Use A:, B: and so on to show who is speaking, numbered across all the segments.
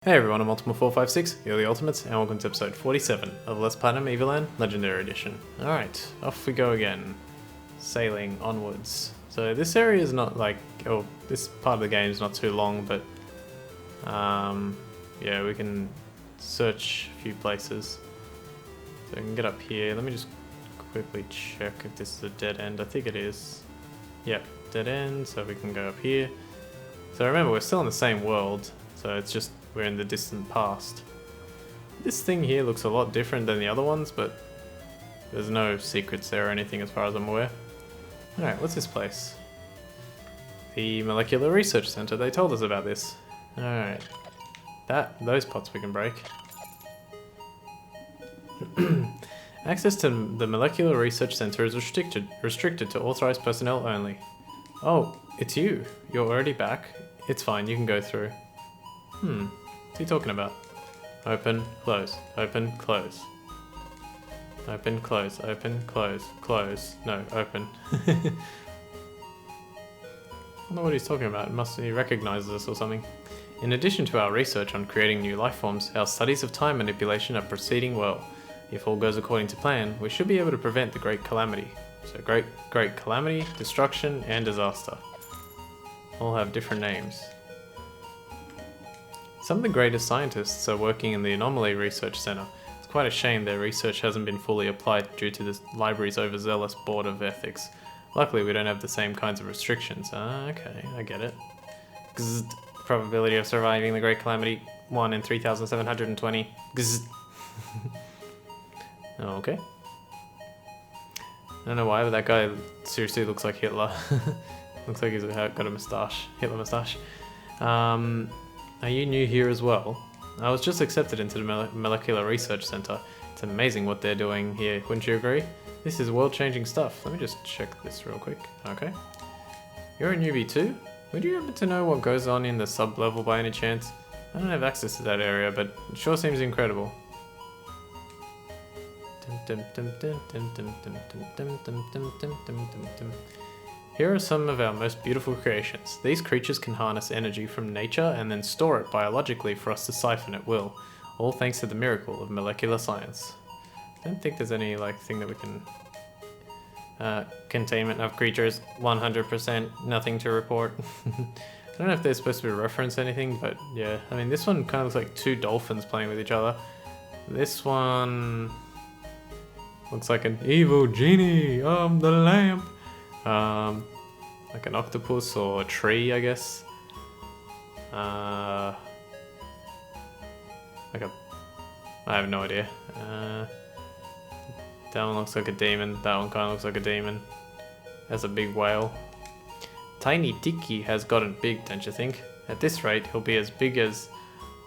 A: Hey everyone, I'm Ultima456, you're the Ultimates, and welcome to episode 47 of Let's Platinum Evoland Legendary Edition. Alright, off we go again. Sailing onwards. So this area is not like, oh, this part of the game is not too long, but yeah, we can search a few places. So we can get up here. Let me just quickly check if this is a dead end. I think it is. Yep, dead end, so we can go up here. So remember, we're still in the same world, so it's just we're in the distant past. This thing here looks a lot different than the other ones, but there's no secrets there or anything as far as I'm aware. Alright, what's this place? The Molecular Research Center, they told us about this. Alright. Those pots we can break. Access to the Molecular Research Center is restricted to authorized personnel only. Oh, it's you. You're already back. It's fine, you can go through. What's he talking about? Open, close, open, close. Open, close, open, close, close. No, open. I don't know what he's talking about. He recognizes us or something. In addition to our research on creating new life forms, our studies of time manipulation are proceeding well. If all goes according to plan, we should be able to prevent the Great Calamity. So great calamity, destruction, and disaster. All have different names. Some of the greatest scientists are working in the Anomaly Research Center. It's quite a shame their research hasn't been fully applied due to the library's overzealous Board of Ethics. Luckily, we don't have the same kinds of restrictions. Okay, I get it. Gzzzt. Probability of surviving the Great Calamity, 1 in 3,720. Gzzzt. Okay. I don't know why, but that guy seriously looks like Hitler. Looks like he's got a moustache. Hitler moustache. Are you new here as well? I was just accepted into the Molecular Research Center. It's amazing what they're doing here, wouldn't you agree? This is world-changing stuff. Let me just check this real quick. Okay. You're a newbie too? Would you happen to know what goes on in the sub-level by any chance? I don't have access to that area, but it sure seems incredible. Here are some of our most beautiful creations. These creatures can harness energy from nature and then store it biologically for us to siphon at will, all thanks to the miracle of molecular science. I don't think there's any thing that we can... containment of creatures, 100%, nothing to report. I don't know if they're supposed to be reference anything, but yeah. I mean, this one kind of looks like two dolphins playing with each other. This one... looks like an evil genie of the lamp. Like an octopus or a tree, I guess. I have no idea. That one looks like a demon. That one kind of looks like a demon. Has a big whale. Tiny Tiki has gotten big, don't you think? At this rate, he'll be as big as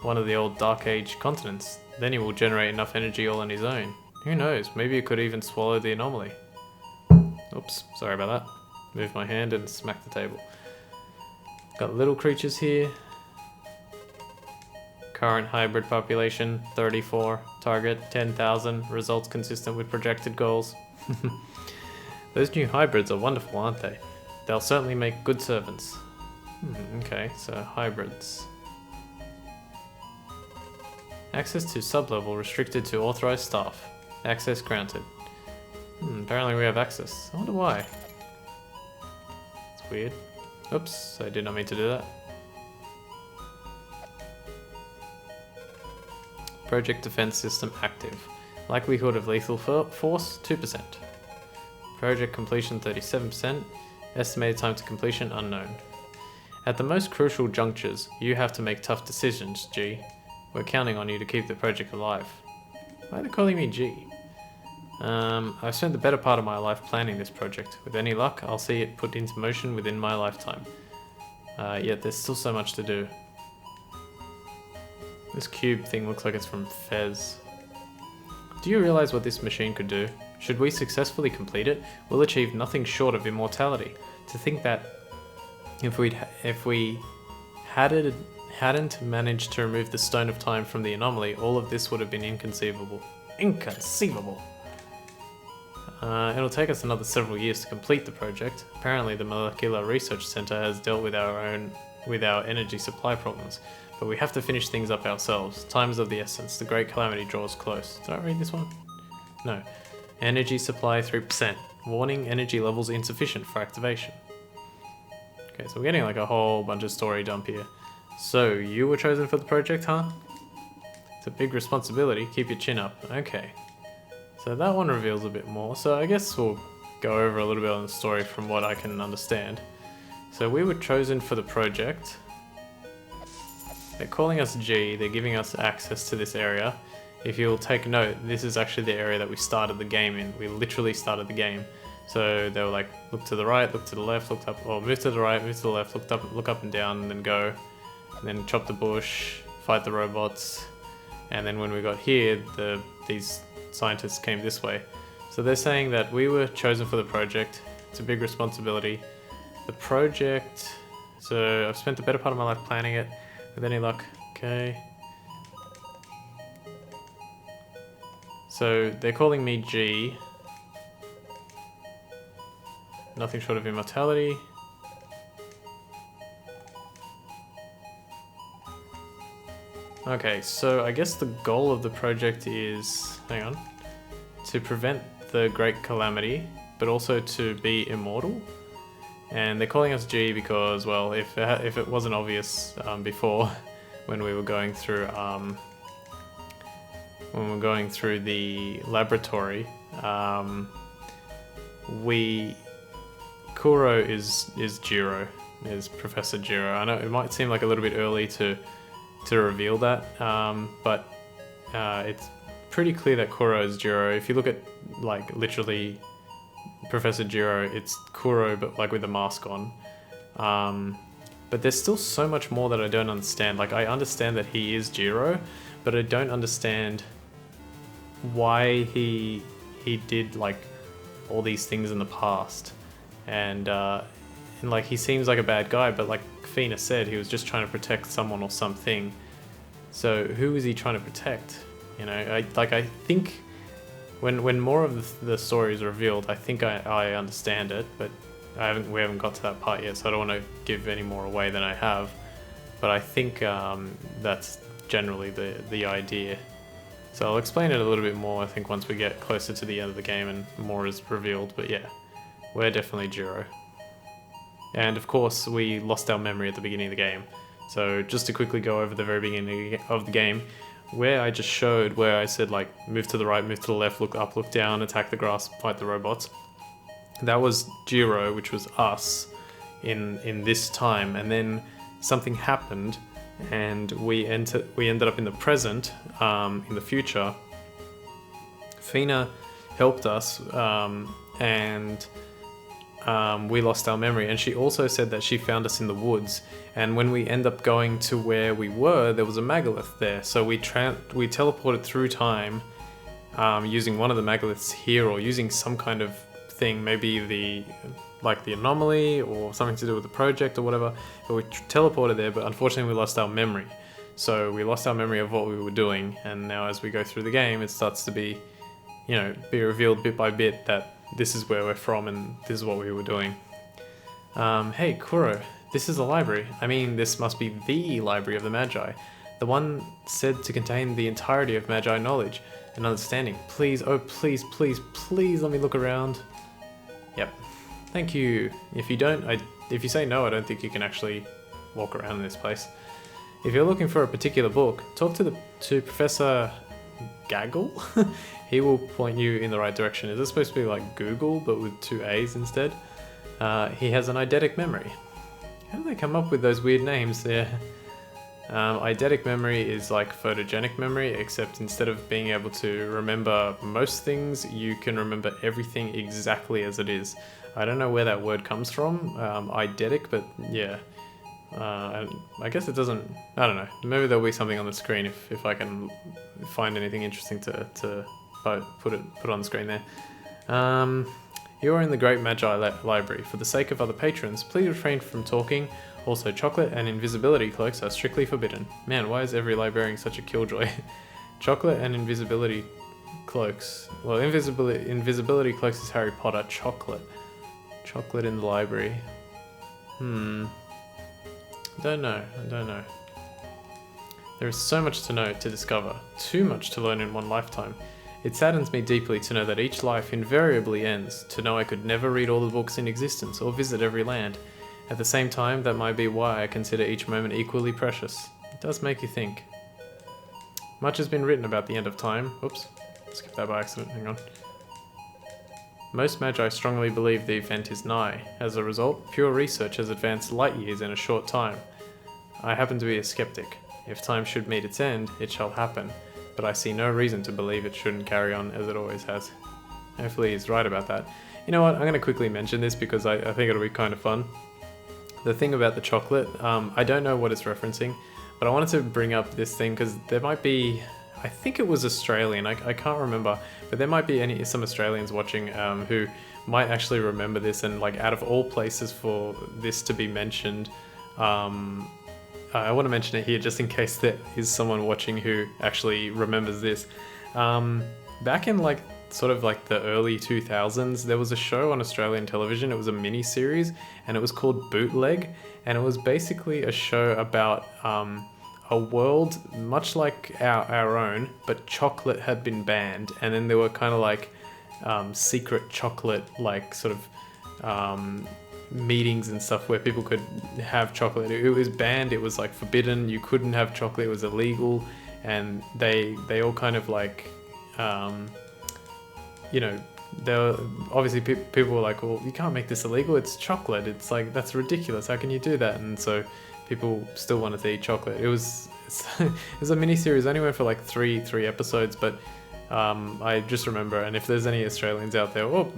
A: one of the old Dark Age continents. Then he will generate enough energy all on his own. Who knows? Maybe it could even swallow the anomaly. Oops, sorry about that. Move my hand and smack the table. Got little creatures here. Current hybrid population, 34. Target, 10,000. Results consistent with projected goals. Those new hybrids are wonderful, aren't they? They'll certainly make good servants. Okay, so hybrids. Access to sub-level restricted to authorized staff. Access granted. Apparently we have access. I wonder why. It's weird. Oops, I did not mean to do that. Project defense system active. Likelihood of lethal force 2%. Project completion 37%. Estimated time to completion unknown. At the most crucial junctures, you have to make tough decisions, G. We're counting on you to keep the project alive. Why are they calling me G? I've spent the better part of my life planning this project. With any luck, I'll see it put into motion within my lifetime. Yet there's still so much to do. This cube thing looks like it's from Fez. Do you realize what this machine could do? Should we successfully complete it, we'll achieve nothing short of immortality. To think that if we hadn't managed to remove the Stone of Time from the anomaly, all of this would have been inconceivable. Inconceivable! It'll take us another several years to complete the project. Apparently the Molecular Research Center has dealt with our energy supply problems, but we have to finish things up ourselves. Time is of the essence. The great calamity draws close. Did I read this one? No. Energy supply 3%. Warning, energy levels insufficient for activation. Okay, so we're getting like a whole bunch of story dump here. So, you were chosen for the project, huh? It's a big responsibility. Keep your chin up. Okay. So that one reveals a bit more. So I guess we'll go over a little bit on the story from what I can understand. So we were chosen for the project. They're calling us G. They're giving us access to this area. If you'll take note, this is actually the area that we started the game in. We literally started the game. So they were like, look to the right, look to the left, look up, or move to the right, move to the left, look up and down, and then go. And then chop the bush, fight the robots. And then when we got here, these scientists came this way. So they're saying that we were chosen for the project. It's a big responsibility. The project, so I've spent the better part of my life planning it. With any luck, okay. So they're calling me G. Nothing short of immortality. Okay, so I guess the goal of the project is, hang on, to prevent the great calamity, but also to be immortal. And they're calling us G because, well, if it wasn't obvious before, when we were going through the laboratory, Kuro is Jiro, is Professor Jiro. I know it might seem like a little bit early to reveal that, but it's pretty clear that Kuro is Jiro. If you look at like literally Professor Jiro, it's Kuro but like with a mask on. But there's still so much more that I don't understand. Like I understand that he is Jiro, but I don't understand why he did like all these things in the past. And like he seems like a bad guy, but like Fina said, he was just trying to protect someone or something. So who is he trying to protect? You know, I think when more of the story is revealed, I think I understand it, but we haven't got to that part yet, so I don't want to give any more away than I have. But I think that's generally the idea. So I'll explain it a little bit more, I think, once we get closer to the end of the game and more is revealed. But yeah, we're definitely Jiro. And of course, we lost our memory at the beginning of the game. So just to quickly go over the very beginning of the game, where I just showed, where I said like, move to the right, move to the left, look up, look down, attack the grass, fight the robots. That was Jiro, which was us in this time. And then something happened and we ended up in the present, in the future. Fina helped us, and we lost our memory, and she also said that she found us in the woods, and when we end up going to where we were, there was a megalith there, so we teleported through time, using one of the megaliths here, or using some kind of thing, maybe the anomaly or something to do with the project or whatever, but we teleported there, but unfortunately we lost our memory. So we lost our memory of what we were doing, and now as we go through the game, it starts to be revealed bit by bit that this is where we're from and this is what we were doing. Hey, Kuro, this is a library. I mean, this must be the library of the Magi. The one said to contain the entirety of Magi knowledge and understanding. Please, oh please, please, please let me look around. Yep. Thank you. If you say no, I don't think you can actually walk around in this place. If you're looking for a particular book, talk to Professor Gaggle. He will point you in the right direction. Is this supposed to be like Google, but with 2 A's instead? He has an eidetic memory. How do they come up with those weird names there? Eidetic memory is like photogenic memory, except instead of being able to remember most things, you can remember everything exactly as it is. I don't know where that word comes from, eidetic, but yeah. I guess it doesn't, I don't know, maybe there'll be something on the screen if I can find anything interesting to put on the screen there. You are in the Great Magi Library. For the sake of other patrons, please refrain from talking. Also, chocolate and invisibility cloaks are strictly forbidden. Man, why is every librarian such a killjoy? Chocolate and invisibility cloaks. Well, invisibility cloaks is Harry Potter. Chocolate in the library. I don't know. There is so much to know, to discover, too much to learn in one lifetime. It saddens me deeply to know that each life invariably ends, to know I could never read all the books in existence or visit every land. At the same time, that might be why I consider each moment equally precious. It does make you think. Much has been written about the end of time. Oops, skipped that by accident, hang on. Most Magi strongly believe the event is nigh. As a result, pure research has advanced light years in a short time. I happen to be a skeptic. If time should meet its end, it shall happen, but I see no reason to believe it shouldn't carry on as it always has. Hopefully he's right about that. You know what, I'm going to quickly mention this because I think it'll be kind of fun. The thing about the chocolate, I don't know what it's referencing, but I wanted to bring up this thing because there might be, I think it was Australian, I can't remember, but there might be some Australians watching who might actually remember this, and like out of all places for this to be mentioned, I want to mention it here just in case there is someone watching who actually remembers this. Back in like sort of like the early 2000s, there was a show on Australian television. It was a mini series and it was called Bootleg, and it was basically a show about a world much like our own, but chocolate had been banned, and then there were kind of like secret chocolate like sort of meetings and stuff where people could have chocolate. It was banned, it was like forbidden, you couldn't have chocolate, it was illegal, and they all kind of like you know, there were, obviously people were like, well, you can't make this illegal, it's chocolate, it's like, that's ridiculous, how can you do that? And so people still wanted to eat chocolate. It was a mini series, only went for like three episodes, but I just remember, and if there's any Australians out there, or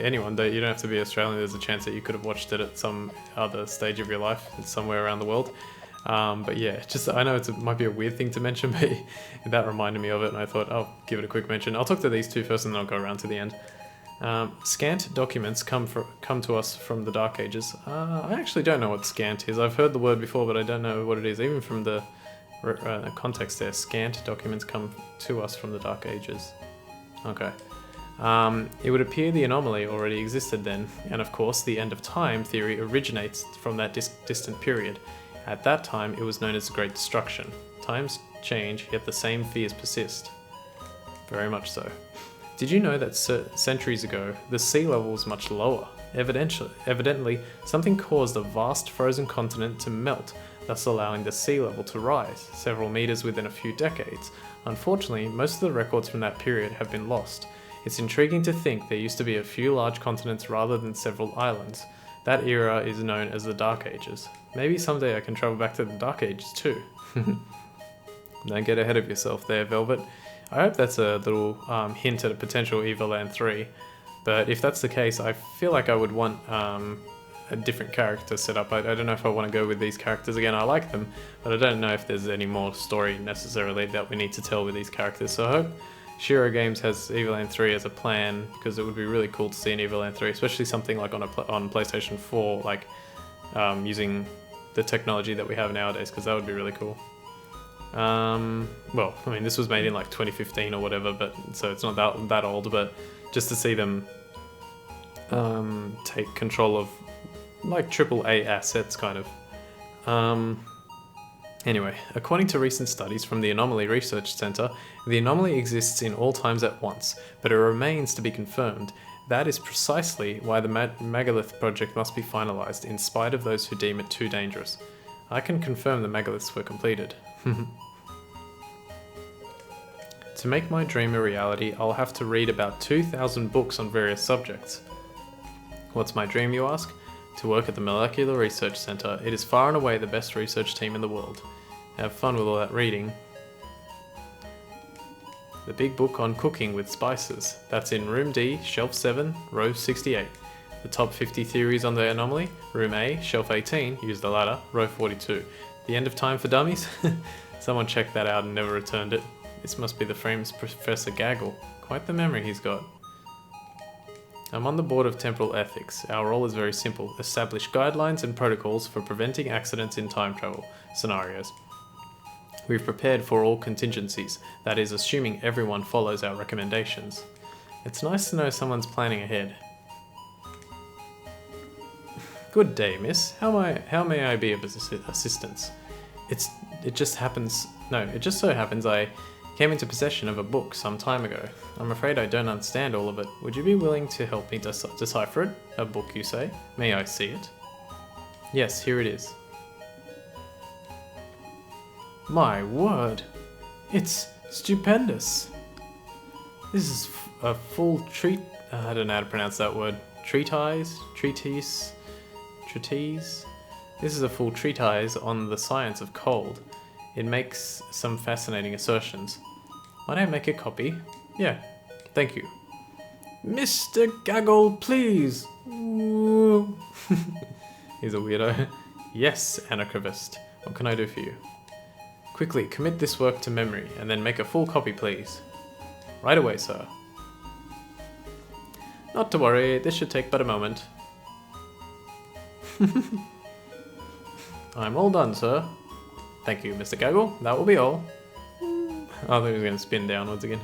A: anyone, you don't have to be Australian, there's a chance that you could have watched it at some other stage of your life somewhere around the world. But yeah, just I know it might be a weird thing to mention, but that reminded me of it, and I thought I'll give it a quick mention. I'll talk to these two first and then I'll go around to the end. Scant documents come to us from the Dark Ages. I actually don't know what scant is. I've heard the word before, but I don't know what it is, even from the context there. Scant documents come to us from the Dark Ages. Okay. It would appear the anomaly already existed then, and of course the end of time theory originates from that distant period. At that time it was known as the Great Destruction. Times change, yet the same fears persist. Very much so. Did you know that centuries ago the sea level was much lower? Evidently, something caused a vast frozen continent to melt, thus allowing the sea level to rise several meters within a few decades. Unfortunately, most of the records from that period have been lost. It's intriguing to think there used to be a few large continents rather than several islands. That era is known as the Dark Ages. Maybe someday I can travel back to the Dark Ages too. Don't get ahead of yourself there, Velvet. I hope that's a little hint at a potential Evoland 3. But if that's the case, I feel like I would want a different character set up. I don't know if I want to go with these characters again. I like them, but I don't know if there's any more story necessarily that we need to tell with these characters. So I hope Shiro Games has Evoland 3 as a plan, because it would be really cool to see an Evoland 3, especially something like on PlayStation 4, like using the technology that we have nowadays, because that would be really cool. Well, I mean, this was made in like 2015 or whatever, but so it's not that old, but just to see them take control of like AAA assets, kind of. Anyway, according to recent studies from the Anomaly Research Center, the anomaly exists in all times at once, but it remains to be confirmed. That is precisely why the Megalith project must be finalized, in spite of those who deem it too dangerous. I can confirm the Megaliths were completed. To make my dream a reality, I'll have to read about 2,000 books on various subjects. What's my dream, you ask? To work at the Molecular Research Center. It is far and away the best research team in the world. Have fun with all that reading. The big book on cooking with spices. That's in Room D, Shelf 7, Row 68. The top 50 theories on the anomaly. Room A, Shelf 18, use the ladder, Row 42. The end of time for dummies? Someone checked that out and never returned it. This must be the famous Professor Gaggle. Quite the memory he's got. I'm on the board of Temporal Ethics. Our role is very simple. Establish guidelines and protocols for preventing accidents in time travel scenarios. We've prepared for all contingencies, that is, assuming everyone follows our recommendations. It's nice to know someone's planning ahead. Good day, miss. How may I be of assistance? It just happens No, it just so happens I came into possession of a book some time ago. I'm afraid I don't understand all of it. Would you be willing to help me decipher it? A book, you say? May I see it? Yes, here it is. My word! It's stupendous! This is a full I don't know how to pronounce that word. Treatise? Treatise? This is a full treatise on the science of cold. It makes some fascinating assertions. Might I make a copy? Yeah, thank you. Mr. Gaggle, please! He's a weirdo. Yes, anarchivist. What can I do for you? Quickly, commit this work to memory, and then make a full copy, please. Right away, sir. Not to worry, this should take but a moment. I'm all done, sir. Thank you, Mr. Gaggle. That will be all. Oh, I thought he was going to spin downwards again.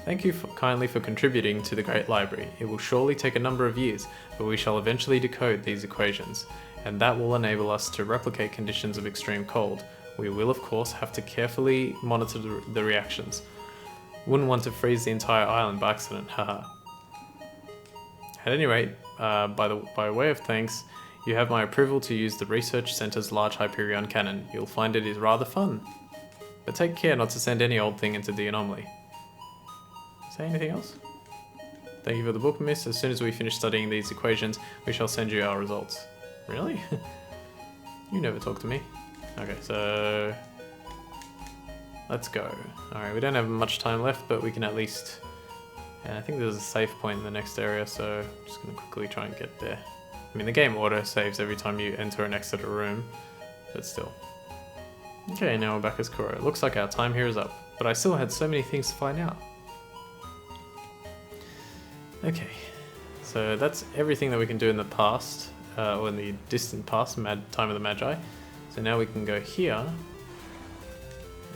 A: Thank you kindly for contributing to the Great Library. It will surely take a number of years, but we shall eventually decode these equations, and that will enable us to replicate conditions of extreme cold. We will, of course, have to carefully monitor the reactions. Wouldn't want to freeze the entire island by accident, haha. At any rate, by way of thanks, you have my approval to use the Research Centre's Large Hyperion Cannon. You'll find it is rather fun. But take care not to send any old thing into the anomaly. Say anything else? Thank you for the book, miss. As soon as we finish studying these equations, we shall send you our results. Really? You never talk to me. Okay, so... let's go. Alright, we don't have much time left, but we can at least... and I think there's a save point in the next area, so I'm just going to quickly try and get there. I mean, the game auto saves every time you enter and exit a room, but still. Okay, now we're back as Kuro. Looks like our time here is up, but I still had so many things to find out. Okay, so that's everything that we can do in the past, or in the distant past, time of the Magi. So now we can go here,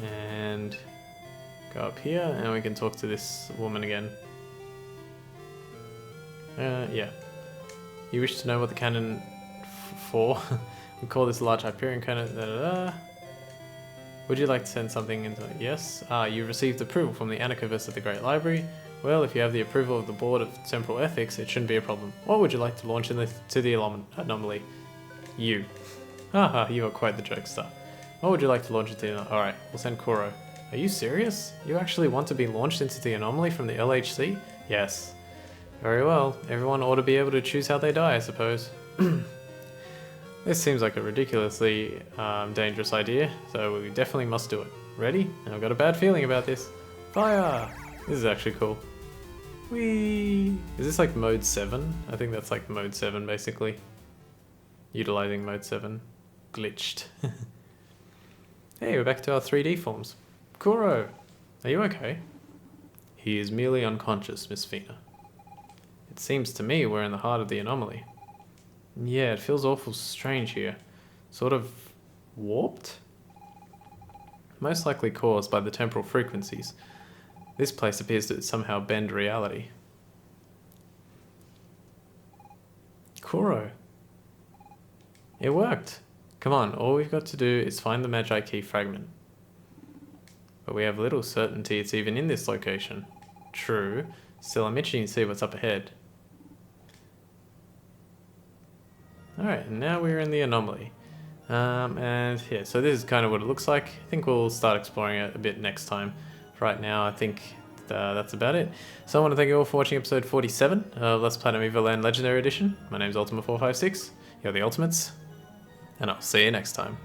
A: and go up here, and we can talk to this woman again. Yeah. You wish to know what the cannon for? We call this large Hyperion cannon. Da, da, da. Would you like to send something into it? Yes. You received approval from the anarchivists at the Great Library. Well, if you have the approval of the Board of Temporal Ethics, it shouldn't be a problem. What would you like to launch to the anomaly? You. Haha, you are quite the jokester. What would you like to launch into the anomaly? Alright, we'll send Kuro. Are you serious? You actually want to be launched into the anomaly from the LHC? Yes. Very well. Everyone ought to be able to choose how they die, I suppose. This seems like a ridiculously dangerous idea, so we definitely must do it. Ready? I've got a bad feeling about this. Fire! This is actually cool. Whee! Is this like mode 7? I think that's like mode 7 basically. Utilizing mode 7. Glitched. Hey, we're back to our 3D forms. Kuro! Are you okay? He is merely unconscious, Miss Fina. It seems to me we're in the heart of the anomaly. Yeah, it feels awful strange here. Sort of warped? Most likely caused by the temporal frequencies. This place appears to somehow bend reality. Kuro. It worked. Come on, all we've got to do is find the Magi key fragment. But we have little certainty it's even in this location. True. Still, I'm itching to see what's up ahead. Alright, and now we're in the anomaly. And yeah, so this is kind of what it looks like. I think we'll start exploring it a bit next time. Right now, I think that's about it. So I want to thank you all for watching episode 47 of Let's Play Evoland Legendary Edition. My name's Ultima456. You're the Ultimates. And I'll see you next time.